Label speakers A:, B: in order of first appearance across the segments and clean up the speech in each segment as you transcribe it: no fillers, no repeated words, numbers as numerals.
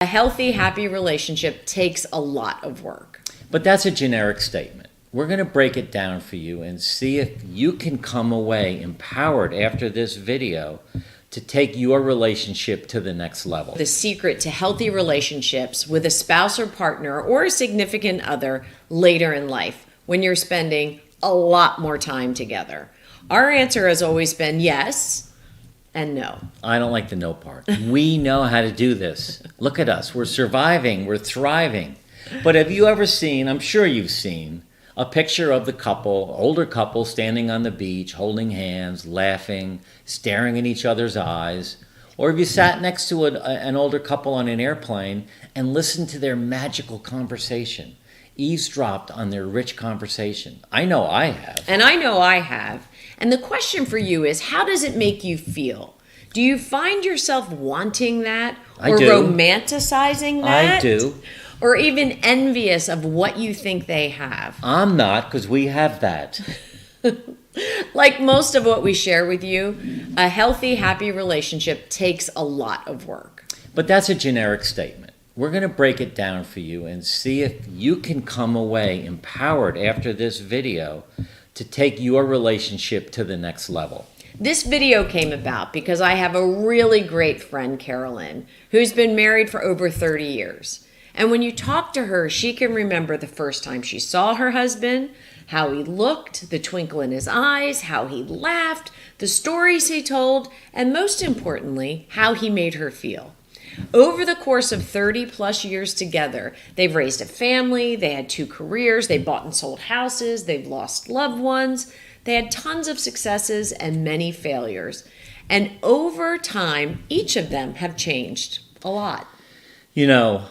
A: A healthy, happy relationship takes a lot of work.
B: But that's a generic statement. We're going to break it down for you and see if you can come away empowered after this video to take your relationship to the next level.
A: The secret to healthy relationships with a spouse or partner or a significant other later in life when you're spending a lot more time together. Our answer has always been yes and no.
B: I don't like the no part. We know how to do this. Look at us. We're surviving. We're thriving. But have you ever seen, I'm sure you've seen, a picture of the couple, older couple, standing on the beach, holding hands, laughing, staring in each other's eyes? Or have you sat next to an older couple on an airplane and listened to their magical conversation, eavesdropped on their rich conversation? I know I have.
A: And I know I have. And the question for you is, how does it make you feel? Do you find yourself wanting that?
B: I
A: or
B: do.
A: Romanticizing that?
B: I do.
A: Or even envious of what you think they have?
B: I'm not, because we have that.
A: Like most of what we share with you, a healthy, happy relationship takes a lot of work.
B: But that's a generic statement. We're going to break it down for you and see if you can come away empowered after this video to take your relationship to the next level.
A: This video came about because I have a really great friend, Carolyn, who's been married for over 30 years. And when you talk to her, she can remember the first time she saw her husband, how he looked, the twinkle in his eyes, how he laughed, the stories he told, and most importantly, how he made her feel. Over the course of 30 plus years together, they've raised a family, they had 2 careers, they bought and sold houses, they've lost loved ones, they had tons of successes and many failures. And over time, each of them have changed a lot.
B: You know,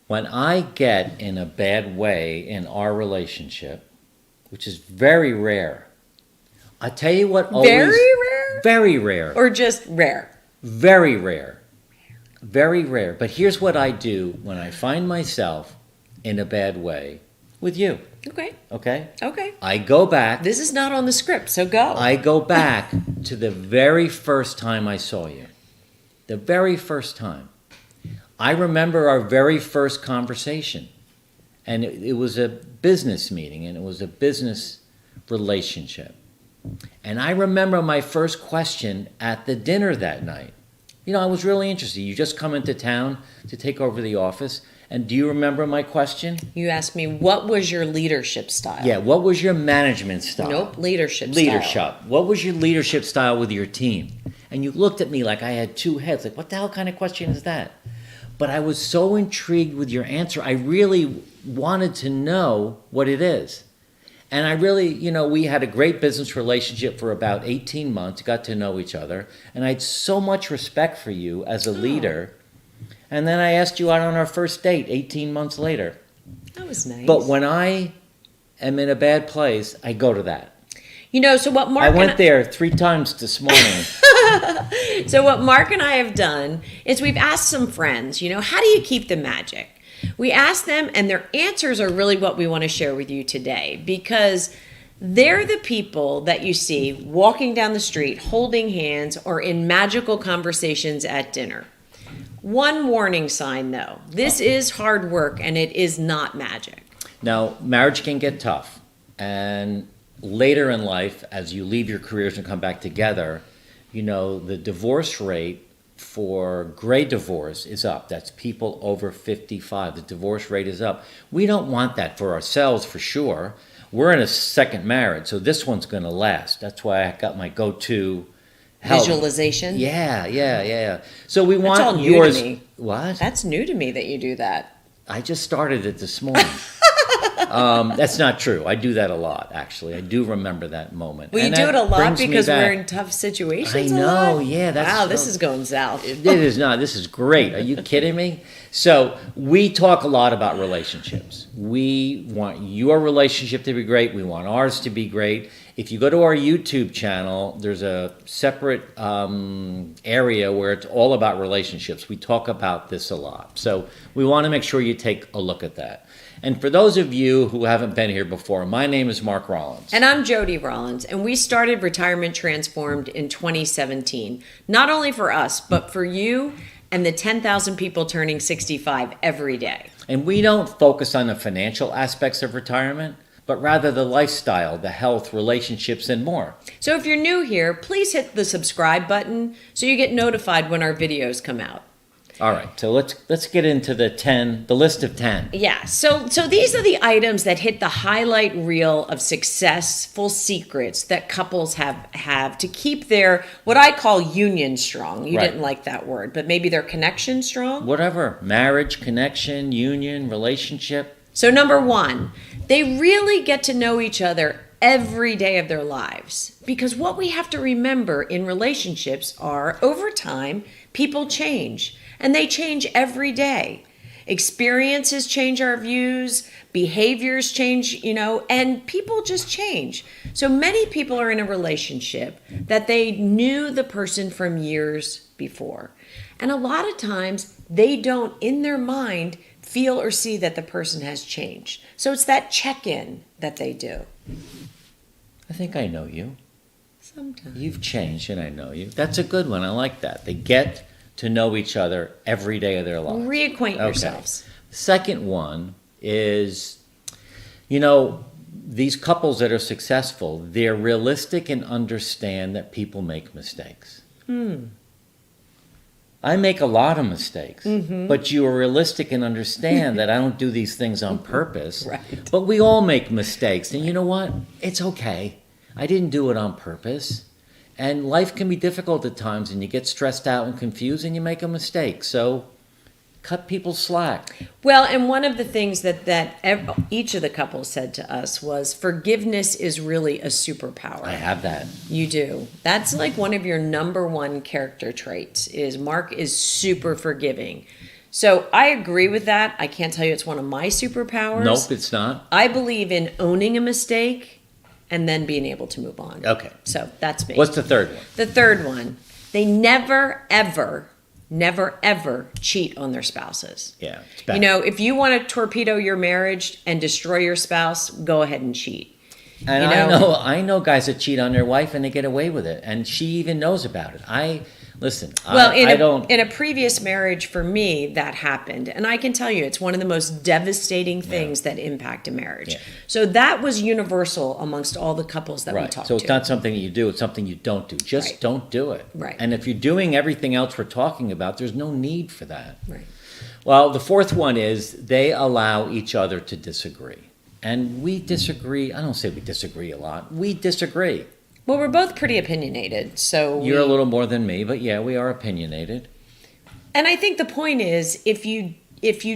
B: when I get in a bad way in our relationship, which is very rare, I tell you what always...
A: Very rare?
B: Very rare.
A: Or just rare?
B: Very rare. Very rare. But here's what I do when I find myself in a bad way with you.
A: Okay.
B: Okay?
A: Okay.
B: I go back.
A: This is not on the script, so go.
B: I go back to the very first time I saw you. The very first time. I remember our very first conversation. And it was a business meeting, and it was a business relationship. And I remember my first question at the dinner that night. You know, I was really interested. You just come into town to take over the office. And do you remember my question?
A: You asked me, what was your leadership style?
B: Yeah, what was your management style?
A: Nope, leadership
B: Leadership. What was your leadership style with your team? And you looked at me like I had 2 heads. Like, what the hell kind of question is that? But I was so intrigued with your answer. I really wanted to know what it is. And I really, you know, we had a great business relationship for about 18 months, got to know each other. And I had so much respect for you as a leader. And then I asked you out on our first date 18 months later.
A: That was nice.
B: But when I am in a bad place, I go to that.
A: You know, so what Mark
B: I went there 3 times this morning.
A: So what Mark and I have done is we've asked some friends, you know, how do you keep the magic? We asked them, and their answers are really what we want to share with you today, because they're the people that you see walking down the street, holding hands, or in magical conversations at dinner. One warning sign, though. This is hard work, and it is not magic.
B: Now, marriage can get tough. And later in life, as you leave your careers and come back together, you know, the divorce rate for gray divorce is up. That's people over 55. The divorce rate is up. We don't want that for ourselves, for sure. We're in a second marriage, so this one's going to last. That's why I got my go-to help.
A: Visualization?
B: Yeah. So we want
A: all new
B: yours.
A: to me.
B: What?
A: That's new to me that you do that.
B: I just started it this morning. That's not true. I do that a lot, actually. I do remember that moment.
A: Well, you
B: And
A: do
B: that
A: it a lot
B: brings me
A: because we're
B: back.
A: in tough situations.
B: I
A: a
B: know,
A: lot?
B: yeah, that's
A: wow, this
B: so-
A: is going south.
B: It is not. This is great. Are you kidding me? So we talk a lot about relationships. We want your relationship to be great. We want ours to be great. If you go to our YouTube channel, there's a separate area where it's all about relationships. We talk about this a lot. So we want to make sure you take a look at that. And for those of you who haven't been here before, my name is Mark Rollins.
A: And I'm Jody Rollins, and we started Retirement Transformed in 2017, not only for us, but for you and the 10,000 people turning 65 every day.
B: And we don't focus on the financial aspects of retirement, but rather the lifestyle, the health, relationships, and more.
A: So if you're new here, please hit the subscribe button so you get notified when our videos come out.
B: All right, so let's get into the list of 10.
A: Yeah, so these are the items that hit the highlight reel of successful secrets that couples have to keep their, what I call union strong. You
B: Right.
A: didn't like that word, but maybe their connection strong?
B: Whatever, marriage, connection, union, relationship.
A: So number one, they really get to know each other every day of their lives. Because what we have to remember in relationships are, over time, people change. And they change every day. Experiences change our views, behaviors change, and people just change. So many people are in a relationship that they knew the person from years before. And a lot of times they don't, in their mind, feel or see that the person has changed. So it's that check-in that they do.
B: I think I know you.
A: Sometimes.
B: You've changed and I know you. That's a good one. I like that. They get to know each other every day of their lives.
A: Reacquaint yourselves.
B: Second one is, these couples that are successful, they're realistic and understand that people make mistakes. I make a lot of mistakes, but you are realistic and understand that I don't do these things on purpose.
A: Right.
B: But we all make mistakes, and you know what? It's okay. I didn't do it on purpose. And life can be difficult at times, and you get stressed out and confused, and you make a mistake. So cut people slack.
A: Well, and one of the things that each of the couples said to us was, forgiveness is really a superpower.
B: I have that.
A: You do. That's like one of your number one character traits, is Mark is super forgiving. So I agree with that. I can't tell you it's one of my superpowers.
B: Nope, it's not.
A: I believe in owning a mistake and then being able to move on.
B: Okay.
A: So that's me.
B: What's the third one?
A: The third one, they never, ever cheat on their spouses.
B: Yeah, it's bad.
A: If you want to torpedo your marriage and destroy your spouse, go ahead and cheat.
B: And I know guys that cheat on their wife and they get away with it, and she even knows about it. In a previous marriage for me, that happened, and I can tell you it's one of the most devastating things that impact a marriage. Yeah.
A: So that was universal amongst all the couples that we talked to.
B: So it's not something that you do, it's something you don't do. Just don't do it.
A: Right.
B: And if you're doing everything else we're talking about, there's no need for that.
A: Right.
B: Well, the fourth one is they allow each other to disagree. And we disagree. I don't say we disagree a lot. We disagree.
A: Well, we're both pretty opinionated, so
B: You're a little more than me, but yeah, we are opinionated.
A: And I think the point is, if you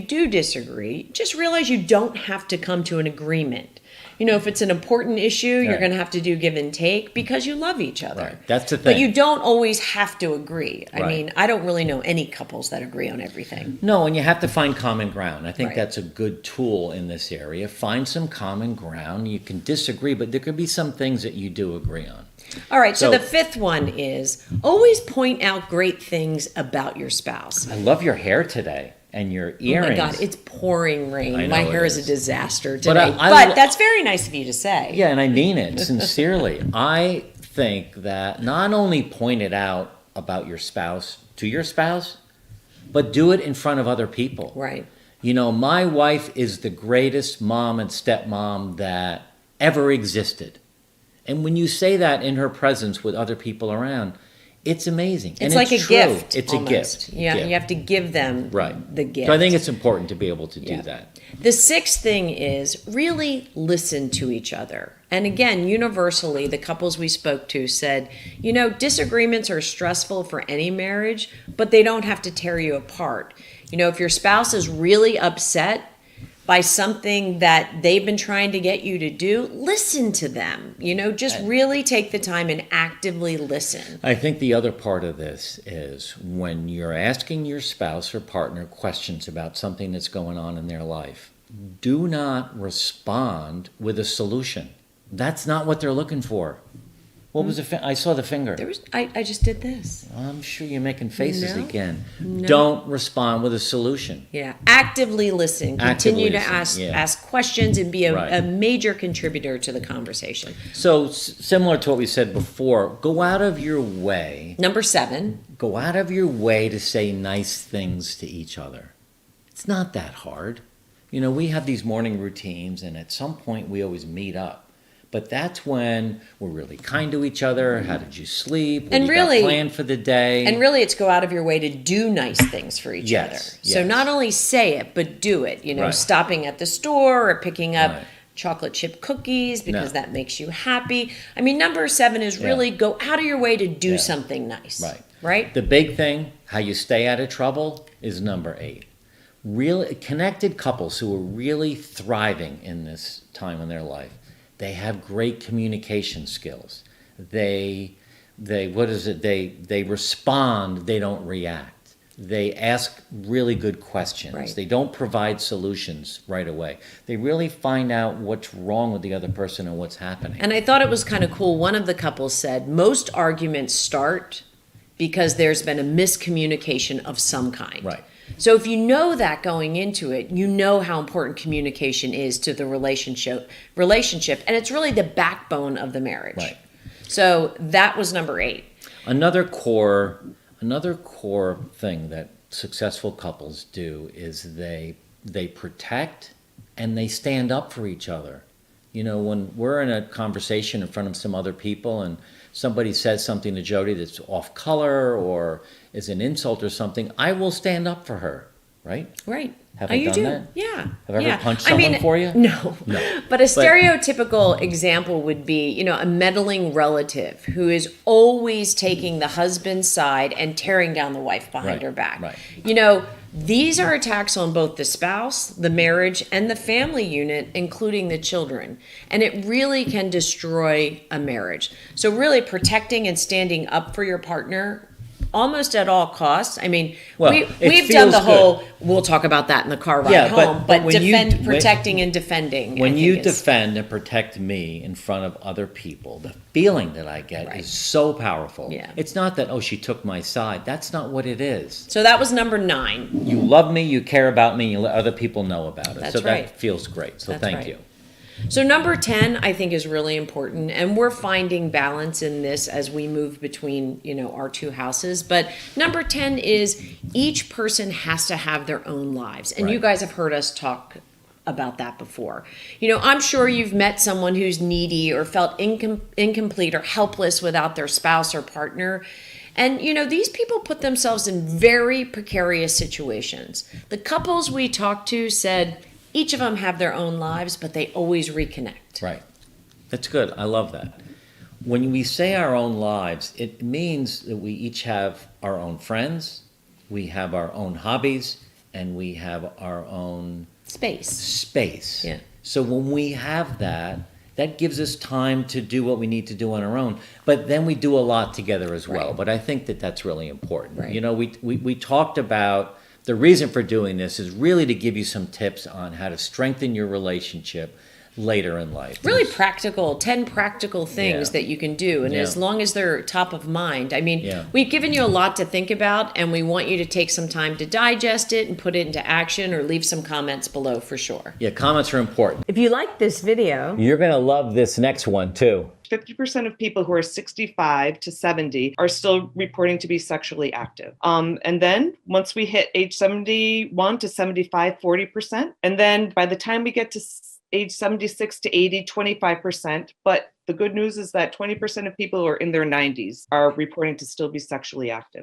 A: do disagree, just realize you don't have to come to an agreement. If it's an important issue, you're going to have to do give and take because you love each other.
B: Right. That's the thing.
A: But you don't always have to agree. I
B: Right.
A: mean, I don't really know any couples that agree on everything.
B: No, and you have to find common ground. I think
A: Right.
B: that's a good tool in this area. Find some common ground. You can disagree, but there could be some things that you do agree on.
A: All right, so
B: So-
A: the fifth one is always point out great things about your spouse.
B: I love your hair today and your earrings.
A: Oh my God, it's pouring rain.
B: I know
A: My
B: it
A: hair is a
B: is.
A: disaster
B: But
A: today.
B: I
A: But that's very nice of you to say.
B: Yeah, and I mean it sincerely. I think that not only point it out about your spouse to your spouse, but do it in front of other people.
A: Right.
B: My wife is the greatest mom and stepmom that ever existed. And when you say that in her presence with other people around, it's amazing.
A: It's
B: and
A: like a
B: true.
A: gift.
B: It's
A: almost.
B: a gift.
A: Yeah, you have to give them the gift.
B: So I think it's important to be able to do
A: Yeah.
B: that.
A: The sixth thing is really listen to each other. And again, universally, the couples we spoke to said, disagreements are stressful for any marriage, but they don't have to tear you apart. If your spouse is really upset by something that they've been trying to get you to do, listen to them. Just really take the time and actively listen.
B: I think the other part of this is when you're asking your spouse or partner questions about something that's going on in their life, do not respond with a solution. That's not what they're looking for. What was I saw the finger.
A: I just did this.
B: I'm sure you're making faces
A: No.
B: again.
A: No.
B: Don't respond with a solution.
A: Yeah, actively listen. Continue to ask questions and be a major contributor to the conversation.
B: So similar to what we said before, go out of your way.
A: Number 7.
B: Go out of your way to say nice things to each other. It's not that hard. We have these morning routines, and at some point we always meet up. But that's when we're really kind to each other. How did you sleep? What
A: And
B: do you
A: really-
B: got planned for the day?
A: And really, it's go out of your way to do nice things for each
B: Yes,
A: other. So
B: yes.
A: not only say it, but do it.
B: Right.
A: Stopping at the store or picking up
B: Right.
A: chocolate chip cookies because
B: No.
A: that makes you happy. I mean, number 7 is really go out of your way to do
B: Yeah.
A: something nice.
B: Right.
A: Right?
B: The big thing, how you stay out of trouble, is number 8. Really connected couples who are really thriving in this time in their life, they have great communication skills. They respond, they don't react. They ask really good questions.
A: Right.
B: They don't provide solutions right away. They really find out what's wrong with the other person and what's happening.
A: And I thought it was kind of cool. One of the couples said most arguments start because there's been a miscommunication of some kind.
B: Right.
A: So if you know that going into it, you know how important communication is to the relationship, and it's really the backbone of the marriage.
B: Right.
A: So that was number 8.
B: Another core thing that successful couples do is they protect and they stand up for each other. When we're in a conversation in front of some other people and somebody says something to Jody that's off color or is an insult or something, I will stand up for her, right?
A: Right.
B: Have
A: Oh,
B: I
A: you
B: done
A: do?
B: that?
A: Yeah.
B: Have I
A: yeah.
B: ever punched someone for you?
A: No.
B: No.
A: But a stereotypical example would be, a meddling relative who is always taking the husband's side and tearing down the wife behind
B: Right,
A: her back.
B: right.
A: These are attacks on both the spouse, the marriage, and the family unit, including the children. And it really can destroy a marriage. So really protecting and standing up for your partner almost at all costs. I mean,
B: Well,
A: we've done the whole, we'll talk about that in the car ride
B: Yeah,
A: home,
B: but when
A: protecting and defending.
B: When
A: I
B: you
A: think is-
B: defend and protect me in front of other people, the feeling that I get
A: Right.
B: is so powerful.
A: Yeah.
B: It's not that, she took my side. That's not what it is.
A: So that was number 9.
B: You love me, you care about me, you let other people know about it.
A: That's
B: so
A: right.
B: that feels great. So
A: That's
B: thank
A: right.
B: you.
A: So number 10, I think, is really important, and we're finding balance in this as we move between, our two houses. But number 10 is each person has to have their own lives, and you
B: Right.
A: guys have heard us talk about that before. I'm sure you've met someone who's needy or felt incomplete or helpless without their spouse or partner. And, these people put themselves in very precarious situations. The couples we talked to said each of them have their own lives, but they always reconnect.
B: Right. That's good. I love that. When we say our own lives, it means that we each have our own friends, we have our own hobbies, and we have our own space.
A: Yeah.
B: So when we have that, that gives us time to do what we need to do on our own. But then we do a lot together as well.
A: Right.
B: But I think that that's really important.
A: Right.
B: We talked about the reason for doing this is really to give you some tips on how to strengthen your relationship later in life.
A: Really practical, 10 practical things
B: Yeah.
A: that you can do. And
B: Yeah.
A: as long as they're top of mind,
B: Yeah.
A: we've given you a lot to think about, and we want you to take some time to digest it and put it into action, or leave some comments below for sure.
B: Yeah, comments are important.
A: If you like this video,
B: You're going to love this next one too.
C: 50% of people who are 65 to 70 are still reporting to be sexually active. And then once we hit age 71 to 75, 40%. And then by the time we get to age 76 to 80, 25%. But the good news is that 20% of people who are in their 90s are reporting to still be sexually active.